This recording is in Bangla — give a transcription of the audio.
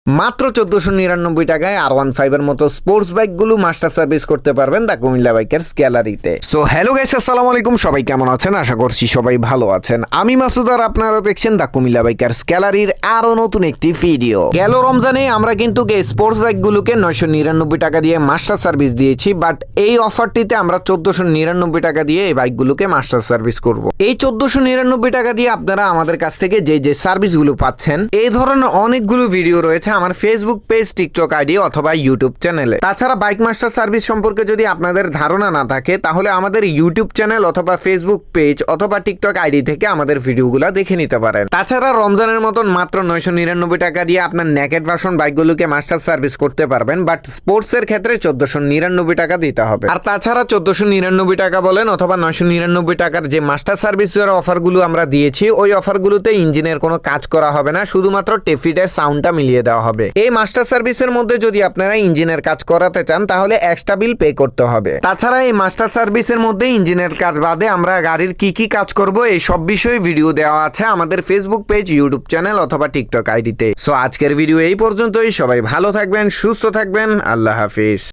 মাত্র 1499 টাকায় R15 এর মতো স্পোর্টস বাইকগুলো মাস্টার সার্ভিস করতে পারবেন দা কুমিল্লা বাইকার্স গ্যালারিতে। সো হ্যালো গাইস, আসসালামু আলাইকুম। সবাই কেমন আছেন? আশা করছি সবাই ভালো আছেন। আমি মাসুদ আর আপনারা দেখছেন দা কুমিল্লা বাইকার্স গ্যালারির আরো নতুন একটি ভিডিও। গেল রমজানে আমরা কিন্তু স্পোর্টস বাইকগুলোকে 999 টাকা দিয়ে মাস্টার সার্ভিস দিয়েছি, বাট এই অফারটিতে আমরা 1499 টাকা দিয়ে এই বাইকগুলোকে মাস্টার সার্ভিস করব। এই 1499 টাকা দিয়ে আপনারা আমাদের কাছ থেকে যে সার্ভিসগুলো পাচ্ছেন, এই ধরনের অনেকগুলো ভিডিও রয়েছে আমার ফেসবুক পেজ, টিকটক আইডি অথবা ইউটিউব চ্যানেলে। তাছাড়া বাইক মাস্টার সার্ভিস সম্পর্কে যদি আপনাদের ধারণা না থাকে, তাহলে আমাদের ইউটিউব চ্যানেল অথবা ফেসবুক পেজ অথবা টিকটক আইডি থেকে আমাদের ভিডিওগুলো দেখে নিতে পারেন। তাছাড়া রমজানের মতন মাত্র 999 টাকা দিয়ে আপনার নেকেড ভার্সন বাইকগুলোকে মাস্টার সার্ভিস করতে পারবেন, বাট স্পোর্টস এর ক্ষেত্রে 1499 টাকা দিতে হবে। আর তাছাড়া 1499 টাকা বলেন অথবা 999 টাকার যে মাস্টার সার্ভিসের অফারগুলো আমরা দিয়েছি, ওই অফারগুলোতে ইঞ্জিনের কোনো কাজ করা হবে না, শুধুমাত্র টেফিডের সাউন্ডটা মিলিয়ে দেওয়া হবে। এই মাস্টার সার্ভিসের মধ্যে যদি আপনারা ইঞ্জিনের কাজ করাতে চান, তাহলে এক্সট্রা বিল পে করতে হবে। তাছাড়া এই মাস্টার সার্ভিসের মধ্যে ইঞ্জিনের কাজ বাদে আমরা গাড়ির কি কাজ করব, এই সব বিষয়ে ভিডিও দেওয়া আছে আমাদের ফেসবুক পেজ, ইউটিউব চ্যানেল অথবা টিকটক আইডিতে। সো আজকের ভিডিও এই পর্যন্তই। সবাই ভালো থাকবেন, সুস্থ থাকবেন। আল্লাহ হাফিজ।